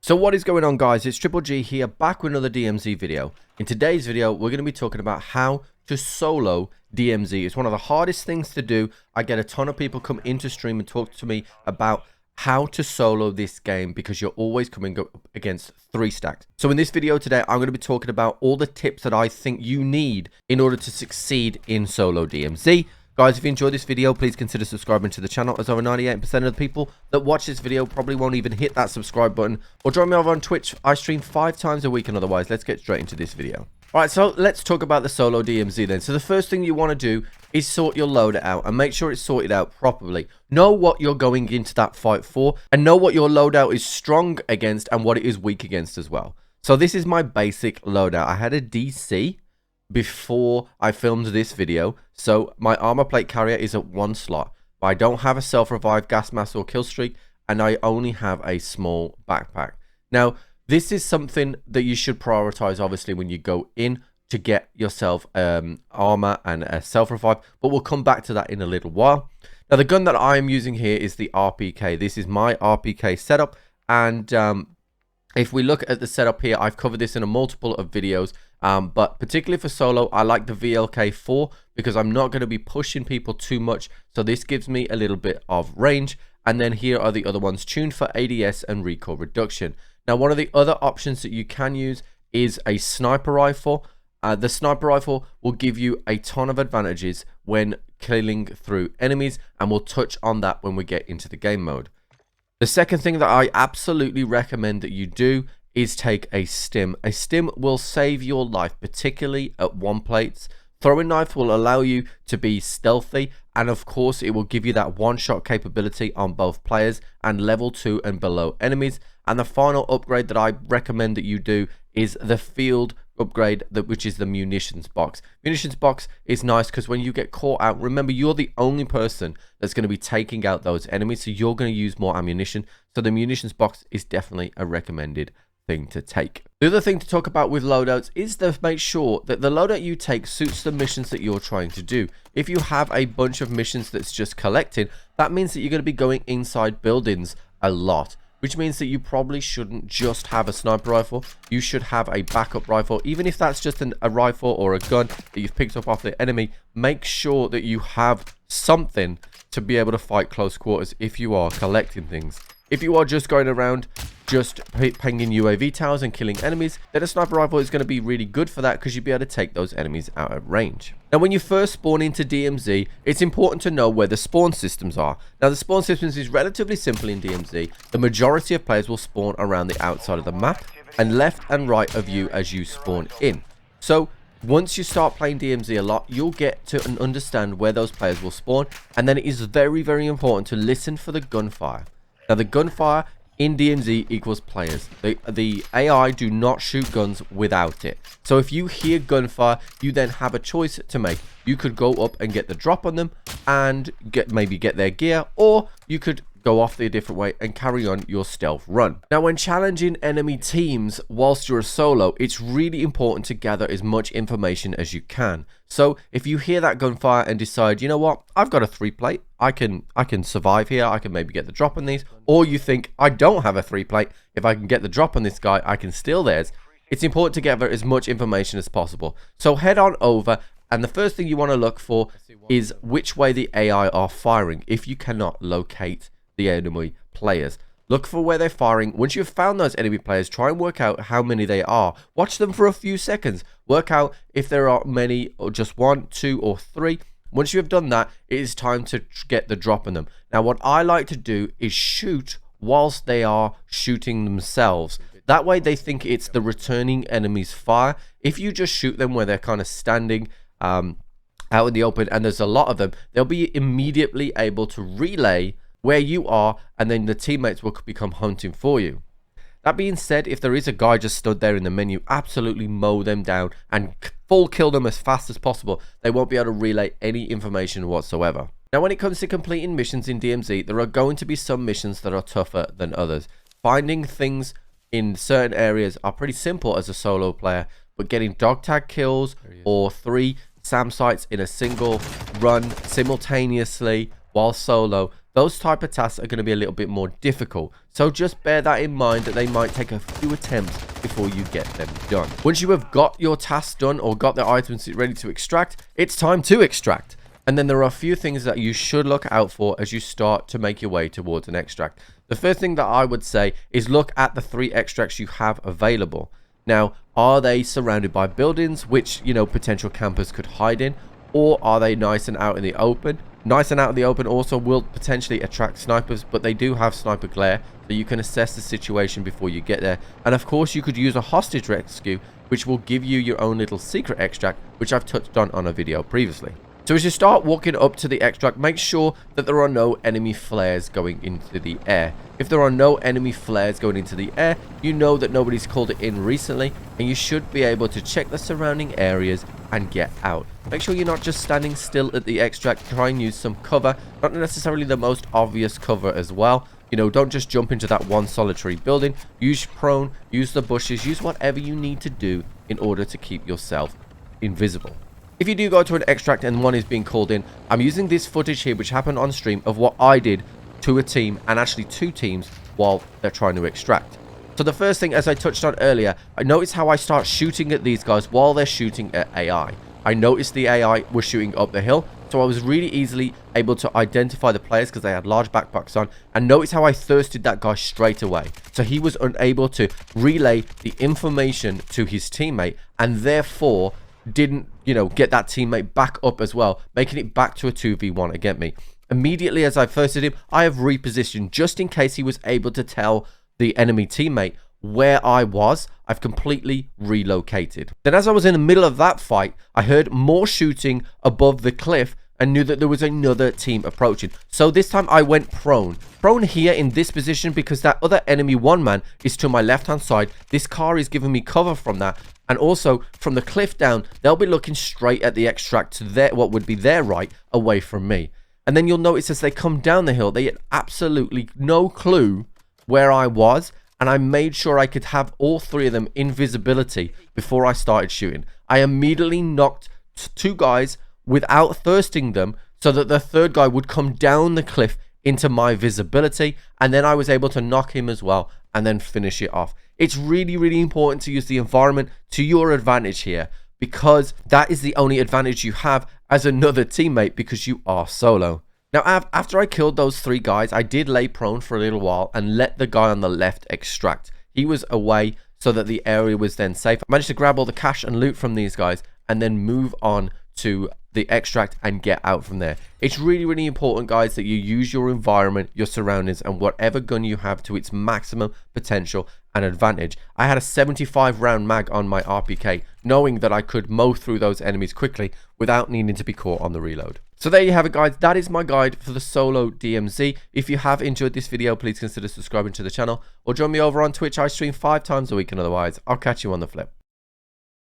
So what is going on, guys? It's Triple G here, back with another DMZ video. In today's video, we're going to be talking about how to solo DMZ. It's one of the hardest things to do. I get a ton of people come into stream and talk to me about how to solo this game because you're always coming up against 3 stacks. So in this video today, I'm going to be talking about all the tips that I think you need in order to succeed in solo DMZ. Guys, if you enjoyed this video, please consider subscribing to the channel, as over 98% of the people that watch this video probably won't even hit that subscribe button. Or join me over on Twitch. I stream 5 times a week, and otherwise, let's get straight into this video. Alright, so let's talk about the solo DMZ then. So the first thing you want to do is sort your loadout out and make sure it's sorted out properly. Know what you're going into that fight for, and know what your loadout is strong against and what it is weak against as well. So this is my basic loadout. I had a DC before I filmed this video, so my armor plate carrier is at 1 slot, but I don't have a self-revive, gas mask or kill streak, and I only have a small backpack. Now this is something that you should prioritize, obviously, when you go in to get yourself armor and a self-revive, but we'll come back to that in a little while. Now the gun that I am using here is the RPK. This is my RPK setup, and if we look at the setup here, I've covered this in a multiple of videos, but particularly for solo, I like the VLK4 because I'm not going to be pushing people too much, so this gives me a little bit of range. And then here are the other ones, tuned for ADS and recoil reduction. Now one of the other options that you can use is a sniper rifle. The sniper rifle will give you a ton of advantages when killing through enemies, and we'll touch on that when we get into the game mode. The second thing that I absolutely recommend that you do is take a stim. A stim will save your life, particularly at 1 plates. Throwing knife will allow you to be stealthy, and of course it will give you that one-shot capability on both players and level 2 and below enemies. And the final upgrade that I recommend that you do is the field upgrade, which is the munitions box. Munitions box is nice because when you get caught out, remember, you're the only person that's going to be taking out those enemies, so you're going to use more ammunition. So the munitions box is definitely a recommended thing to take. The other thing to talk about with loadouts is to make sure that the loadout you take suits the missions that you're trying to do. If you have a bunch of missions that's just collecting, that means that you're going to be going inside buildings a lot, which means that you probably shouldn't just have a sniper rifle. You should have a backup rifle, even if that's just a rifle or a gun that you've picked up off the enemy. Make sure that you have something to be able to fight close quarters if you are collecting things. If you are just going around just pinging UAV towers and killing enemies, then a sniper rifle is going to be really good for that because you'll be able to take those enemies out of range. Now when you first spawn into DMZ, it's important to know where the spawn systems are. Now the spawn systems is relatively simple in DMZ. The majority of players will spawn around the outside of the map and left and right of you as you spawn in. So once you start playing DMZ a lot, you'll get to understand where those players will spawn, and then it is very, very important to listen for the gunfire. Now the gunfire in DMZ equals players. The AI do not shoot guns without it. So if you hear gunfire, you then have a choice to make. You could go up and get the drop on them and maybe get their gear, or you could go off the different way and carry on your stealth run. Now when challenging enemy teams whilst you're a solo, it's really important to gather as much information as you can. So if you hear that gunfire and decide, you know what, I've got a 3 plate, I can survive here, I can maybe get the drop on these, or you think I don't have a 3 plate, if I can get the drop on this guy, I can steal theirs. It's important to gather as much information as possible. So head on over, and the first thing you want to look for is which way the AI are firing if you cannot locate the enemy players. Look for where they're firing. Once you've found those enemy players, try and work out how many they are. Watch them for a few seconds. Work out if there are many, or just 1, 2, or 3. Once you have done that, it is time to get the drop on them. Now what I like to do is shoot whilst they are shooting themselves. That way they think it's the returning enemy's fire. If you just shoot them where they're kind of standing out in the open and there's a lot of them, they'll be immediately able to relay where you are, and then the teammates will become hunting for you. That being said, if there is a guy just stood there in the menu, absolutely mow them down and full kill them as fast as possible. They won't be able to relay any information whatsoever. Now when it comes to completing missions in DMZ, there are going to be some missions that are tougher than others. Finding things in certain areas are pretty simple as a solo player, but getting dog tag kills or 3 SAM sites in a single run simultaneously while solo, those type of tasks are going to be a little bit more difficult. So just bear that in mind, that they might take a few attempts before you get them done. Once you have got your tasks done or got the items ready to extract, it's time to extract. And then there are a few things that you should look out for as you start to make your way towards an extract. The first thing that I would say is look at the 3 extracts you have available. Now, are they surrounded by buildings which, you know, potential campers could hide in? Or are they nice and out in the open? Nice and out in the open also will potentially attract snipers, but they do have sniper glare, so you can assess the situation before you get there. And of course, you could use a hostage rescue, which will give you your own little secret extract, which I've touched on a video previously. So as you start walking up to the extract, make sure that there are no enemy flares going into the air. If there are no enemy flares going into the air, you know that nobody's called it in recently, and you should be able to check the surrounding areas and get out. Make sure you're not just standing still at the extract. Try and use some cover, not necessarily the most obvious cover as well. You know, don't just jump into that one solitary building. Use prone, use the bushes, use whatever you need to do in order to keep yourself invisible. If you do go to an extract and one is being called in, I'm using this footage here which happened on stream of what I did to a team, and actually 2 teams, while they're trying to extract. So the first thing, as I touched on earlier, I noticed how I start shooting at these guys while they're shooting at AI. I noticed the AI was shooting up the hill, so I was really easily able to identify the players because they had large backpacks on, and notice how I thirsted that guy straight away. So he was unable to relay the information to his teammate, and therefore didn't, you know, get that teammate back up as well, making it back to a 2v1 against me. Immediately as I thirsted him, I have repositioned just in case he was able to tell the enemy teammate where I was. I've completely relocated. Then as I was in the middle of that fight, I heard more shooting above the cliff and knew that there was another team approaching. So this time I went prone. Prone here in this position because that other enemy one man is to my left hand side. This car is giving me cover from that. And also from the cliff down, they'll be looking straight at the extract to their, what would be their right, away from me. And then you'll notice as they come down the hill, they had absolutely no clue where I was. And I made sure I could have all 3 of them invisibility before I started shooting. I immediately knocked 2 guys without thirsting them so that the 3rd guy would come down the cliff into my visibility, and then I was able to knock him as well and then finish it off. It's really, really important to use the environment to your advantage here, because that is the only advantage you have as another teammate, because you are solo. Now, after I killed those 3 guys, I did lay prone for a little while and let the guy on the left extract. He was away so that the area was then safe. I managed to grab all the cash and loot from these guys and then move on to the extract and get out from there. It's really, really important, guys, that you use your environment, your surroundings, and whatever gun you have to its maximum potential and advantage. I had a 75 round mag on my RPK, knowing that I could mow through those enemies quickly without needing to be caught on the reload. So there you have it, guys. That is my guide for the solo DMZ. If you have enjoyed this video, please consider subscribing to the channel or join me over on Twitch. I stream 5 times a week, and otherwise I'll catch you on the flip.